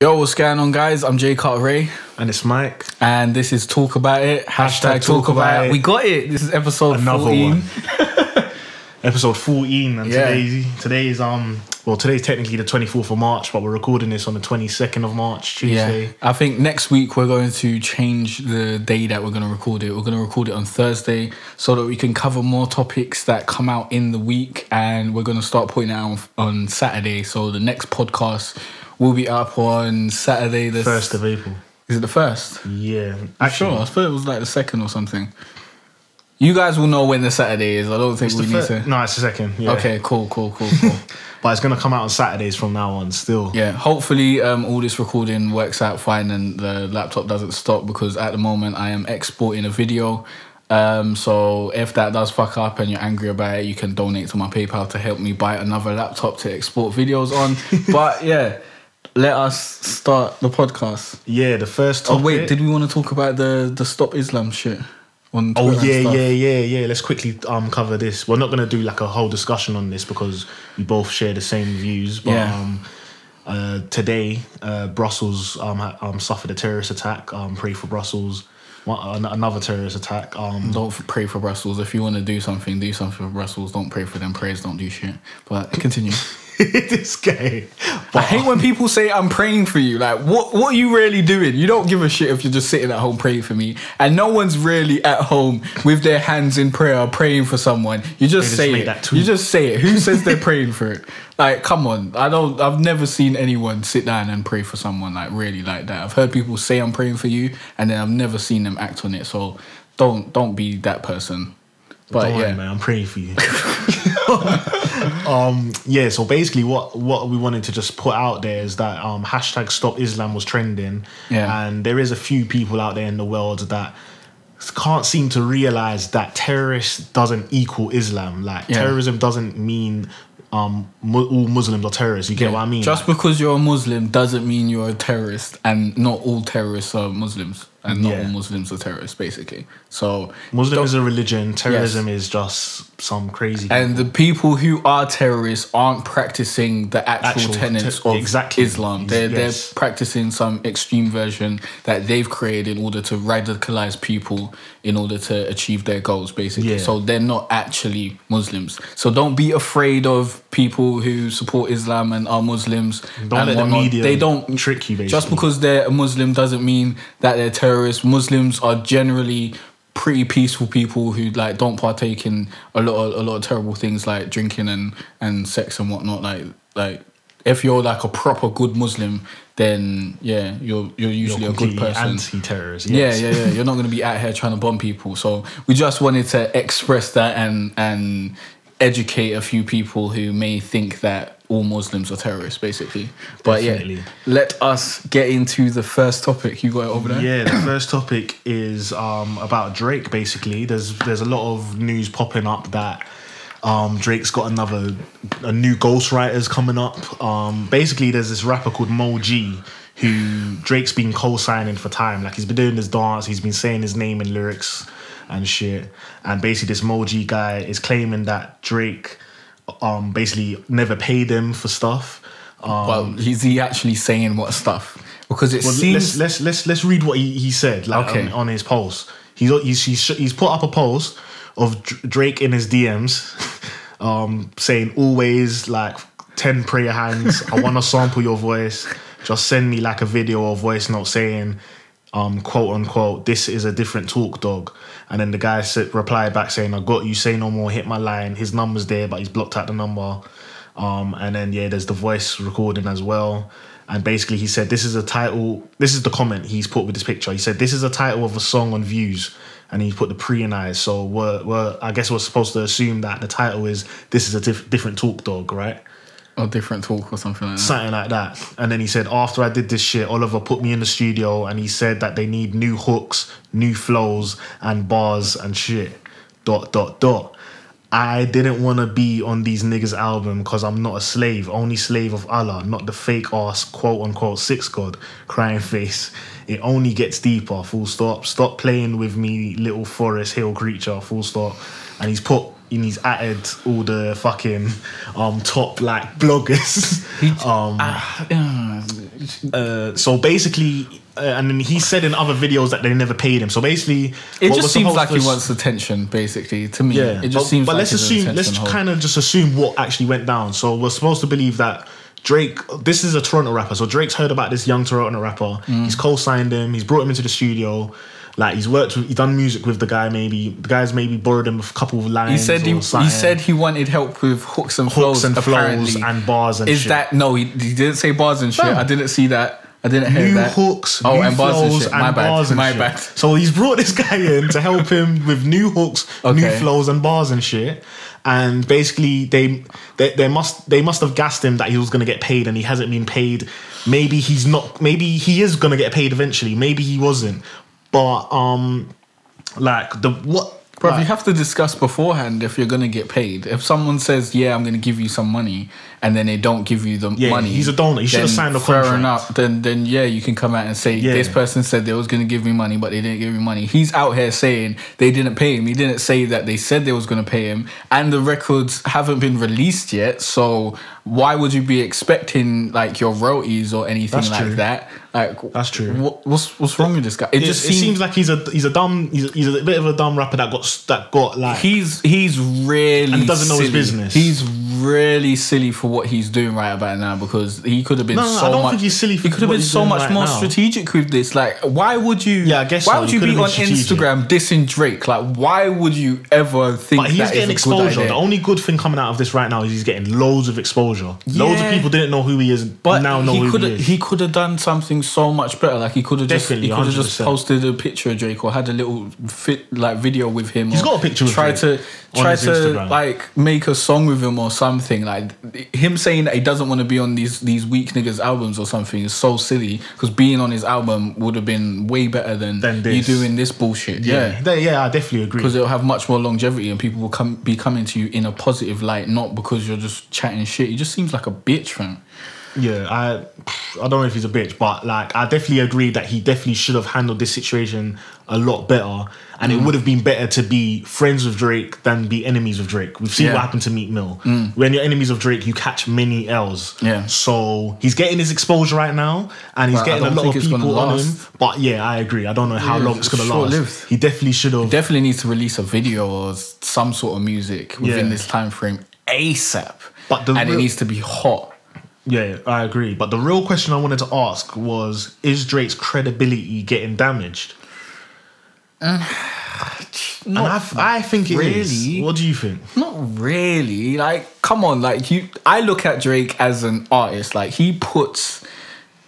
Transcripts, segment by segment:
Yo, what's going on, guys? I'm Jay Cartere. And it's Mike. And this is Talk About It. Hashtag Talk About It. We got it. This is episode 14. Episode 14. And today's technically the 24th of March, but we're recording this on the 22nd of March, Tuesday. Yeah. I think next week we're going to change the day that we're going to record it. We're going to record it on Thursday so that we can cover more topics that come out in the week. And we're going to start putting it out on Saturday. So the next podcast will be up on Saturday, the 1st of April. Is it the 1st? Yeah. Actually, sure? I thought it was like the 2nd or something. You guys will know when the Saturday is. I don't think we need to. No, it's the 2nd. Yeah. Okay, cool. But it's going to come out on Saturdays from now on still. Yeah, hopefully all this recording works out fine and the laptop doesn't stop, because at the moment I am exporting a video. So if that does fuck up and you're angry about it, you can donate to my PayPal to help me buy another laptop to export videos on. But yeah, let us start the podcast. Yeah, the first topic. Oh wait, did we want to talk about the Stop Islam shit? Yeah. Let's quickly cover this. We're not going to do like a whole discussion on this because we both share the same views. But today, Brussels suffered a terrorist attack. Pray for Brussels. Another terrorist attack. Don't pray for Brussels. If you want to do something for Brussels. Don't pray for them. Prayers don't do shit. But continue. This guy. I hate when people say I'm praying for you. Like, what are you really doing? You don't give a shit if you're just sitting at home praying for me. And no one's really at home with their hands in prayer praying for someone. You just say it. You just say it. Who says they're praying for it? Like, come on. I've never seen anyone sit down and pray for someone like really like that. I've heard people say I'm praying for you, and then I've never seen them act on it. So don't be that person. But don't worry, man, I'm praying for you. So basically what we wanted to just put out there is that hashtag Stop Islam was trending. Yeah. And there is a few people out there in the world that can't seem to realize that terrorist doesn't equal Islam. Like, terrorism doesn't mean all Muslims are terrorists. You get what I mean? Just because you're a Muslim doesn't mean you're a terrorist, and not all terrorists are Muslims. And not all Muslims are terrorists, basically. So Muslim is a religion. Terrorism is just some crazy. And the people who are terrorists aren't practicing the actual tenets of Islam. They're practicing some extreme version that they've created in order to radicalize people in order to achieve their goals, basically. Yeah. So they're not actually Muslims. So don't be afraid of people who support Islam and are Muslims. Don't let the media trick you, basically. Just because they're a Muslim doesn't mean that they're terrorists. Muslims are generally pretty peaceful people who like don't partake in a lot of terrible things like drinking and sex and whatnot. Like if you're like a proper good Muslim, then you're usually a good person. Anti-terrorist. Yes. Yeah. You're not going to be out here trying to bomb people. So we just wanted to express that and educate a few people who may think that all Muslims are terrorists, basically. But Definitely. Let us get into the first topic. You got it over there? Yeah, the first topic is about Drake, basically. There's a lot of news popping up that Drake's got a new ghostwriters coming up. Basically, there's this rapper called Mo G who Drake's been co-signing for time. Like, he's been doing this dance, he's been saying his name in lyrics and shit. And basically, this Mo G guy is claiming that Drake basically never paid him for stuff. Well, is he actually saying what stuff? Because it seems... Let's read what he said on his post. He's put up a post of Drake in his DMs saying, always like 10 prayer hands. I want to sample your voice. Just send me like a video or voice note saying, quote unquote, this is a different talk, dog. And then the guy replied back saying, I got you, say no more, hit my line. His number's there, but he's blocked out the number. And then, there's the voice recording as well. And basically he said, this is the comment he's put with this picture. He said, this is a title of a song on Views. And he put the pre and I. So I guess we're supposed to assume that the title is, this is a different talk, dog, right? Or different talk or something like that. Something like that. And then he said, after I did this shit, Oliver put me in the studio and he said that they need new hooks, new flows and bars and shit. ... I didn't want to be on these niggas' album because I'm not a slave, only slave of Allah, not the fake ass quote unquote six god, crying face. It only gets deeper, full stop. Stop playing with me, little Forest Hill creature, full stop. And he's put he's added all the fucking top like bloggers. So basically, and then he said in other videos that they never paid him. So basically, it just seems like he wants attention. Basically, to me, yeah. It just seems. But like let's kind of just assume what actually went down. So we're supposed to believe that Drake, this is a Toronto rapper. So Drake's heard about this young Toronto rapper. He's co-signed him. He's brought him into the studio. Like he's done music with the guy. Maybe the guy's borrowed him a couple of lines. He said he wanted help with hooks and flows and bars and shit. Is that no? He didn't say bars and shit. I didn't see that. I didn't hear that. New hooks, new and bars flows, and shit. and bars and shit. My bad. So he's brought this guy in to help him with new hooks, new flows, and bars and shit. And basically, they must have gassed him that he was going to get paid, and he hasn't been paid. Maybe he's not. Maybe he is going to get paid eventually. Maybe he wasn't. But Bro, you have to discuss beforehand if you're going to get paid. If someone says, yeah, I'm going to give you some money, and then they don't give you the money. He's a donor. He should have signed a contract. Fair enough. Then yeah, you can come out and say, this person said they was going to give me money, but they didn't give me money. He's out here saying they didn't pay him. He didn't say that they said they was going to pay him. And the records haven't been released yet. So why would you be expecting like your royalties or anything that? Like, that's true. What's wrong with this guy? It seems like he's a bit of a dumb rapper that got like he's really and doesn't know silly. his business. He's really silly for what he's doing right about now because he could have been I don't think he's silly. He could have been so much more strategic with this. Like, why would you? Yeah, I guess. Why would you be on Instagram dissing Drake? Like, why would you ever think? But he's getting exposure. The only good thing coming out of this right now is he's getting loads of exposure. Yeah. Loads of people didn't know who he is, but now know who he is. He could have done something so much better. Like he could have just posted a picture of Drake or had a little video with him. He's got a picture with Drake. Try to like make a song with him or something. Like him saying that he doesn't want to be on these weak niggas albums or something is so silly because being on his album would have been way better than you doing this bullshit. Yeah, I definitely agree because it'll have much more longevity and people will be coming to you in a positive light, not because you're just chatting shit. He just seems like a bitch, fam. Yeah, I don't know if he's a bitch, but like I definitely agree that he definitely should have handled this situation a lot better, and it would have been better to be friends with Drake than be enemies with Drake. We've seen what happened to Meek Mill. When you're enemies of Drake, you catch many L's. Yeah. So he's getting his exposure right now, and he's getting a lot of people on him. But yeah, I agree. I don't know how long it's gonna last. He definitely should have. He definitely needs to release a video or some sort of music within this time frame ASAP. It needs to be hot. Yeah, I agree. But the real question I wanted to ask was, is Drake's credibility getting damaged? I think it is. What do you think? Not really. Like, come on. Like, I look at Drake as an artist. Like, he puts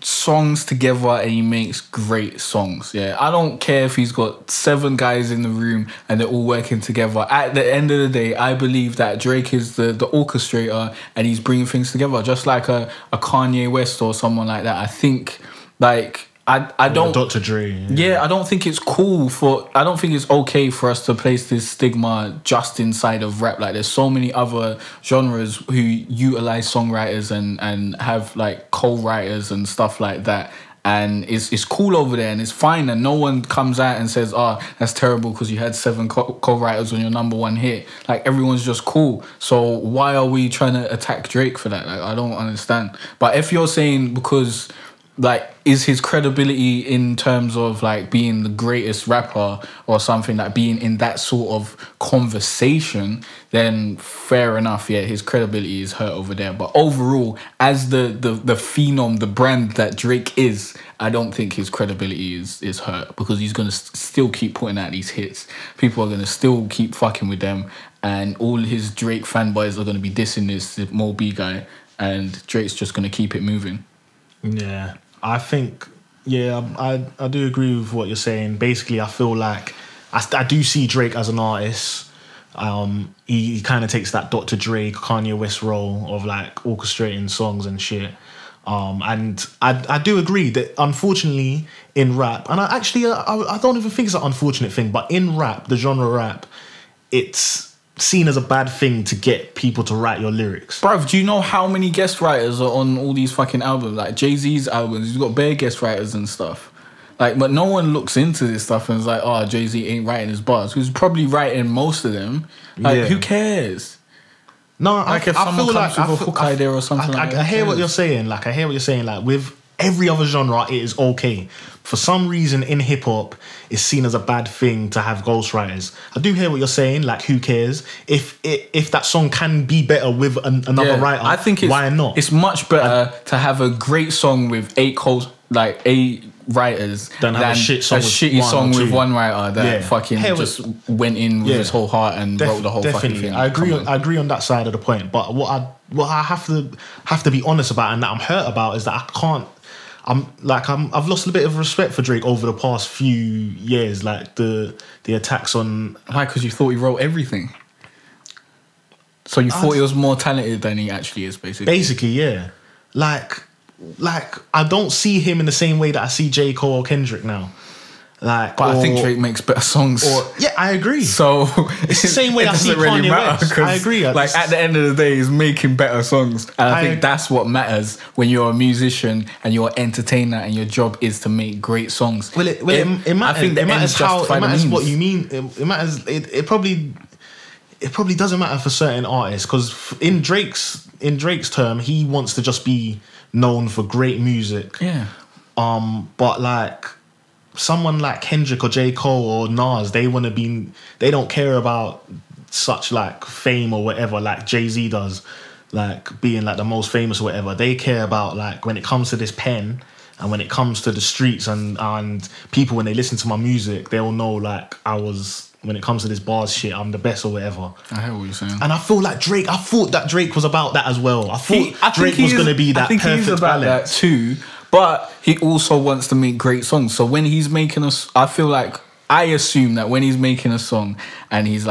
songs together and he makes great songs. Yeah, I don't care if he's got 7 guys in the room and they're all working together. At the end of the day, I believe that Drake is the orchestrator and he's bringing things together, just like a Kanye West or someone like that. I think like I don't Dr. Dre. Yeah, I don't think it's I don't think it's okay for us to place this stigma just inside of rap. Like there's so many other genres who utilize songwriters and have like co-writers and stuff like that. And it's cool over there and it's fine and no one comes out and says, that's terrible because you had 7 co-writers on your #1 hit. Like everyone's just cool. So why are we trying to attack Drake for that? Like I don't understand. But if you're saying because like is his credibility in terms of like being the greatest rapper or something, like being in that sort of conversation, then fair enough. Yeah, his credibility is hurt over there. But overall, as the phenom, the brand that Drake is, I don't think his credibility is hurt because he's gonna still keep putting out these hits. People are gonna still keep fucking with them, and all his Drake fanboys are gonna be dissing this Mo B guy, and Drake's just gonna keep it moving. Yeah. I think, I do agree with what you're saying. Basically, I feel like I do see Drake as an artist. He kind of takes that Dr. Dre, Kanye West role of like orchestrating songs and shit. And I do agree that unfortunately in rap, and I don't even think it's an unfortunate thing, but in rap, the genre rap, it's seen as a bad thing to get people to write your lyrics. Bruv, do you know how many guest writers are on all these fucking albums? Like Jay-Z's albums, he's got bare guest writers and stuff. Like, but no one looks into this stuff and is like, oh, Jay-Z ain't writing his bars. Who's probably writing most of them. Like, who cares? No, like if someone comes with a hook idea or something like that. I hear what you're saying. Like, I hear what you're saying. Like, with every other genre, it is okay. For some reason, in hip hop, it's seen as a bad thing to have ghostwriters. I do hear what you're saying. Like, who cares if that song can be better with another writer? I think why not? It's much better to have a great song with eight writers than have a shitty song with one writer that fucking just went in with his whole heart and wrote the whole fucking thing. I agree on that side of the point. But what I have to be honest about and that I'm hurt about is that I can't. I've lost a bit of respect for Drake over the past few years. Like the attacks on. Why? Because you thought he wrote everything. So you thought he was more talented than he actually is, basically. Basically, yeah. Like I don't see him in the same way that I see J. Cole or Kendrick now. But I think Drake makes better songs. I agree. So it's the same way I see Kanye West. I agree. Like at the end of the day, he's making better songs, and I think that's what matters when you're a musician and you're an entertainer, and your job is to make great songs. Well, it matters. I think it matters what you mean. It matters. It probably doesn't matter for certain artists because in Drake's term, he wants to just be known for great music. Yeah. But like someone like Kendrick or J. Cole or Nas, they don't care about such like fame or whatever like Jay-Z does, like being like the most famous or whatever. They care about like when it comes to this pen and when it comes to the streets and people when they listen to my music, they'll know like when it comes to this bars shit, I'm the best or whatever. I hear what you're saying. And I thought that Drake was about that as well. I thought Drake was going to be that perfect balance. I think he's about that too. But he also wants to make great songs. So when he's making I assume that when he's making a song and he's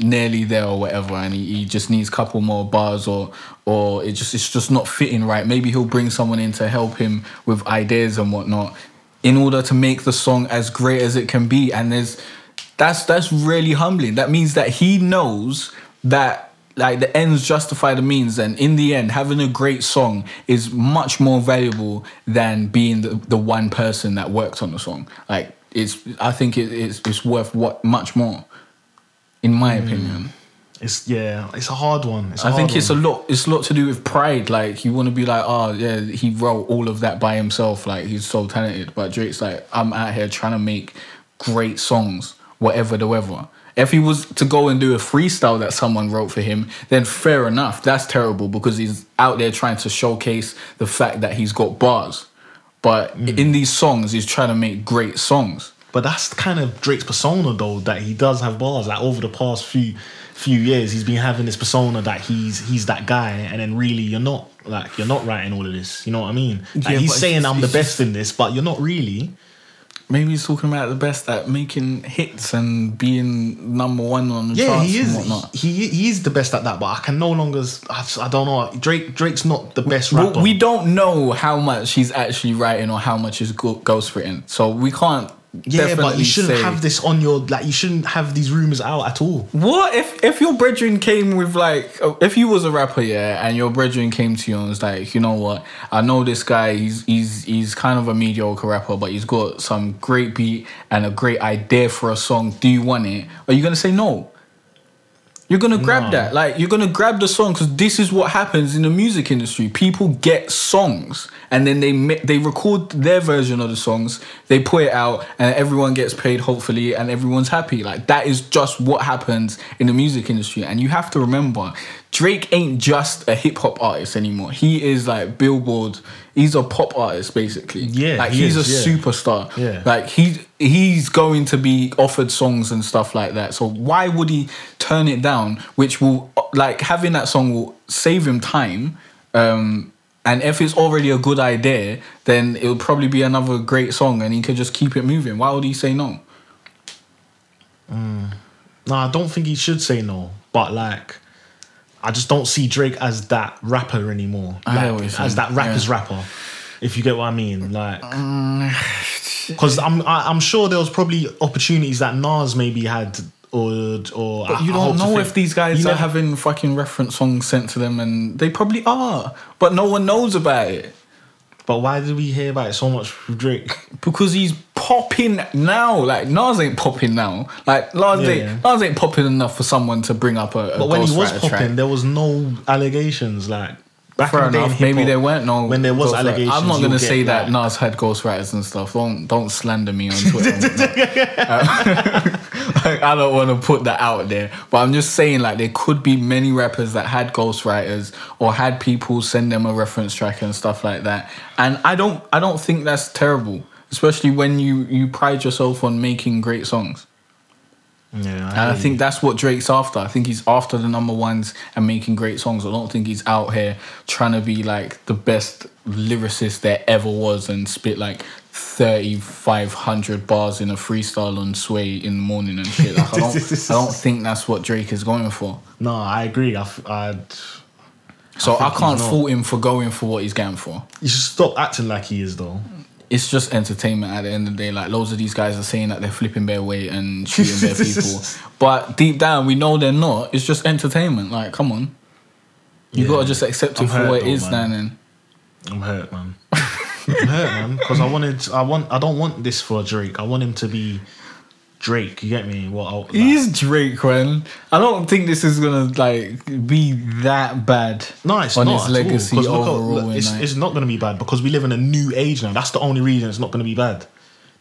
nearly there or whatever, and he just needs a couple more bars or it's just not fitting right. Maybe he'll bring someone in to help him with ideas and whatnot in order to make the song as great as it can be. And that's really humbling. That means that he knows that like the ends justify the means, and in the end, having a great song is much more valuable than being the one person that worked on the song. Like I think it's worth much more, in my opinion. It's a hard one. I think it's a lot to do with pride. Like you want to be like, oh yeah, he wrote all of that by himself. Like he's so talented. But Drake's like, I'm out here trying to make great songs, whatever the weather. If he was to go and do a freestyle that someone wrote for him, then fair enough. That's terrible because he's out there trying to showcase the fact that he's got bars. But in these songs, he's trying to make great songs. But that's kind of Drake's persona, though, that he does have bars. Like over the past few years, he's been having this persona that he's that guy, and then really you're not writing all of this. You know what I mean? Like, he's saying I'm the best in this, but you're not really. Maybe he's talking about the best at making hits and being number one on the charts and whatnot. He is the best at that, but I can no longer. I don't know. Drake's not the best rapper. We don't know how much he's actually writing or how much is ghostwritten, so we can't. Yeah, but you shouldn't have this on your you shouldn't have these rumors out at all. What if your brethren came with if you was a rapper, and your brethren came to you and was like, you know what, I know this guy, he's kind of a mediocre rapper, but he's got some great beat and a great idea for a song. Do you want it? Are you gonna say no? You're going to grab that. Like, you're going to grab the song because this is what happens in the music industry. People get songs and then they record their version of the songs, they put it out, and everyone gets paid, hopefully, and everyone's happy. Like, that is just what happens in the music industry. And you have to remember, Drake ain't just a hip-hop artist anymore. He is, like, Billboard. He's a pop artist, basically. Yeah, like, he's a superstar. Yeah. Like, he's going to be offered songs and stuff like that. So why would he turn it down? Which will, like, having that song will save him time. And if it's already a good idea, then it'll probably be another great song and he could just keep it moving. Why would he say no? No, I don't think he should say no. But, like, I just don't see Drake as that rapper anymore. Like, as that rapper's rapper, if you get what I mean. Like, because I'm sure there was probably opportunities that Nas maybe had, or. But you don't know if these guys are having fucking reference songs sent to them, and they probably are, but no one knows about it. But why did we hear about it so much with Drake? Because he's popping now. Like Nas ain't popping now. Like Nas ain't popping enough for someone to bring up a. But when he was ghostwriter popping, track. there was no allegations. Like back Fair in the day, enough. Maybe there weren't no. When there was allegations, I'm not going to say that like, Nas had ghostwriters and stuff. Don't slander me on Twitter. Like, I don't want to put that out there, but I'm just saying like there could be many rappers that had ghostwriters or had people send them a reference track and stuff like that. And I don't think that's terrible, especially when you pride yourself on making great songs. Yeah, and I think that's what Drake's after. I think he's after the number ones and making great songs. I don't think he's out here trying to be like the best lyricist there ever was and spit like 3,500 bars in a freestyle on Sway in the morning and shit. Like, I don't think that's what Drake is going for. No, I agree. I can't fault him for going for what he's going for. You should stop acting like he is, though. It's just entertainment at the end of the day. Like, loads of these guys are saying that they're flipping their weight and shooting their people. But deep down, we know they're not. It's just entertainment. Like, come on. You got to just accept it for what it is, man. I'm hurt, man. I'm hurt, man. Because I don't want this for Drake. I want him to be Drake. You get me? He's Drake, man. I don't think this is gonna like be that bad. No, it's on not his legacy overall. It's not gonna be bad because we live in a new age now. That's the only reason it's not gonna be bad.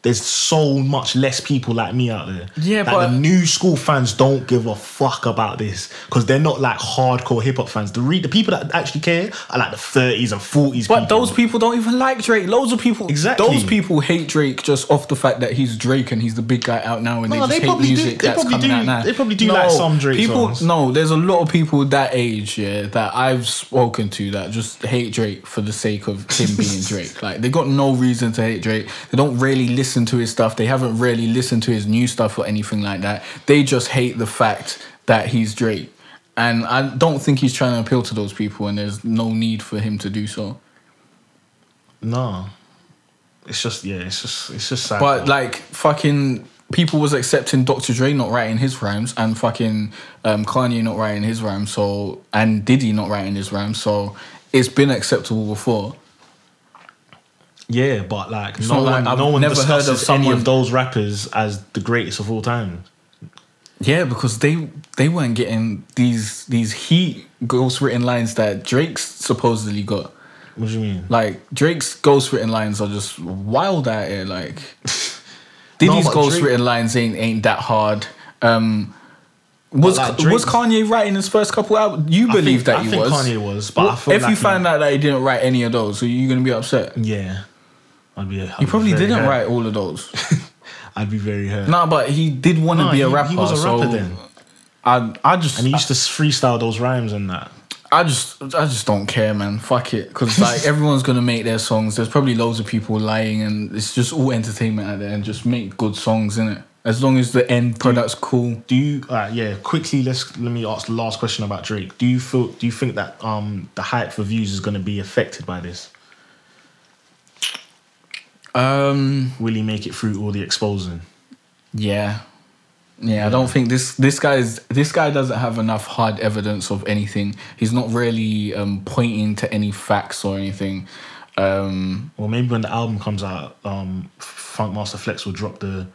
There's so much less people like me out there. Yeah, like but the new school fans don't give a fuck about this because they're not like hardcore hip hop fans. The people that actually care are like the 30s and 40s. But those people don't even like Drake. Loads of people. Exactly. Those people hate Drake just off the fact that he's Drake and he's the big guy out now, and they just hate music that's coming out now. They probably do like some Drake songs. No, there's a lot of people that age, that I've spoken to that just hate Drake for the sake of him being Drake. Like, they got no reason to hate Drake. They don't really listen to his stuff. They haven't really listened to his new stuff or anything like that. They just hate the fact that he's Drake. And I don't think he's trying to appeal to those people, and there's no need for him to do so. No. It's just sad. But like fucking people was accepting Dr. Dre not writing his rhymes and fucking Kanye not writing his rhymes, so, and Diddy not writing his rhymes, so it's been acceptable before. Yeah, but like no one never heard of any of those rappers as the greatest of all time. Yeah, because they weren't getting these heat ghostwritten lines that Drake's supposedly got. What do you mean? Like, Drake's ghostwritten lines are just wild out here. Like, Diddy's ghostwritten lines ain't that hard. Was Kanye writing his first couple albums? You believe that he was? I think Kanye was, but I feel if you find out that he didn't write any of those, are you going to be upset? Yeah. He probably didn't write all of those. I'd be very hurt. No, but he did want to be a rapper. He was a rapper then. And he used to freestyle those rhymes and that. I just don't care, man. Fuck it. Because like everyone's going to make their songs. There's probably loads of people lying, and it's just all entertainment out there, and just make good songs, innit? As long as the end product's cool. Do you? Quickly, let me ask the last question about Drake. Do you think that the hype for views is going to be affected by this? Will he make it through all the exposing? Yeah. I don't think this guy doesn't have enough hard evidence of anything. He's not really pointing to any facts or anything. Well, maybe when the album comes out, Funk Master Flex will drop the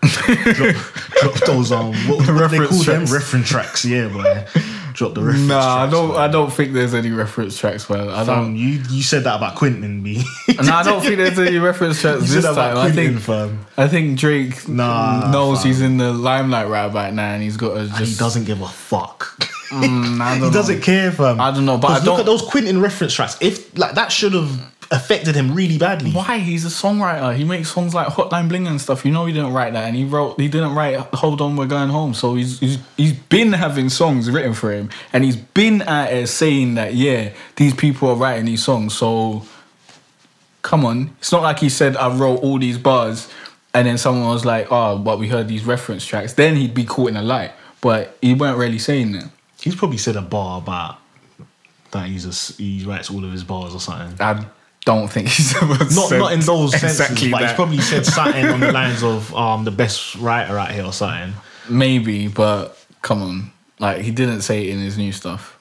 drop those what they call them reference tracks. Yeah, boy. Drop the reference tracks. I don't think there's any reference tracks, man. You said that about Quentin, B. No, I don't think there's any reference tracks this time. I think Drake knows he's in the limelight right about now, and he's got to just. He doesn't give a fuck. He doesn't care, fam. I don't know, but look at those Quentin reference tracks. If like that should have affected him really badly. Why? He's a songwriter. He makes songs like Hotline Bling and stuff. You know he didn't write that, and he didn't write Hold On We're Going Home. So he's been having songs written for him, and he's been out there saying that these people are writing these songs. So come on, it's not like he said I wrote all these bars, and then someone was like, oh, but we heard these reference tracks. Then he'd be caught in a lie, but he weren't really saying that. He's probably said a bar about that he writes all of his bars or something. I don't think he's ever not in those senses, exactly but that. He's probably said something on the lines of the best writer out here or something. Maybe, but come on, like he didn't say it in his new stuff.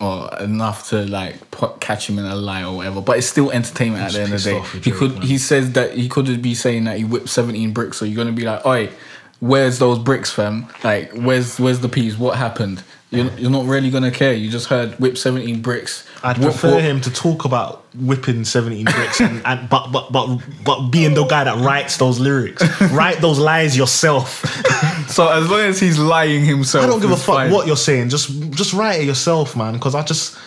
or enough to like catch him in a lie or whatever. But it's still entertainment at the end of the day. He says that he could be saying that he whipped 17 bricks. So you're gonna be like, oi, where's those bricks, fam? Like, where's the peas? What happened? You're not really gonna care. You just heard whip 17 bricks. I'd prefer him to talk about whipping 17 bricks but being the guy that writes those lyrics. Write those lies yourself. So as long as he's lying himself, I don't give a fuck what you're saying. Just write it yourself, man. Because I just.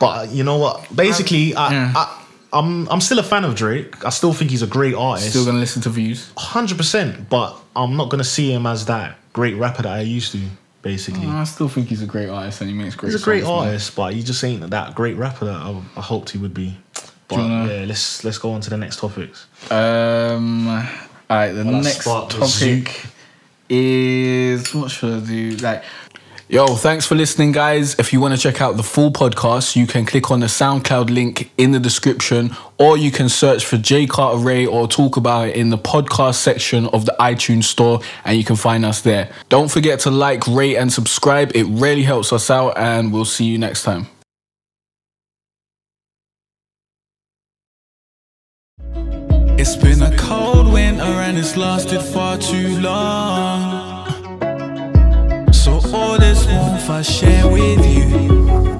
But you know what? Basically, I'm still a fan of Drake. I still think he's a great artist. Still gonna listen to Views? 100%. But I'm not gonna see him as that great rapper that I used to. Basically, I still think he's a great artist and he makes great. He's a great artist, but he just ain't that great rapper that I hoped he would be. But yeah, let's go on to the next topics. Alright, the next topic is, what should I do? Like, yo, thanks for listening, guys. If you want to check out the full podcast, you can click on the SoundCloud link in the description, or you can search for Jay Cartere or talk about it in the podcast section of the iTunes store, and you can find us there. Don't forget to like, rate, and subscribe. It really helps us out, and we'll see you next time. It's been a cold winter and it's lasted far too long. So all this warmth I share with you.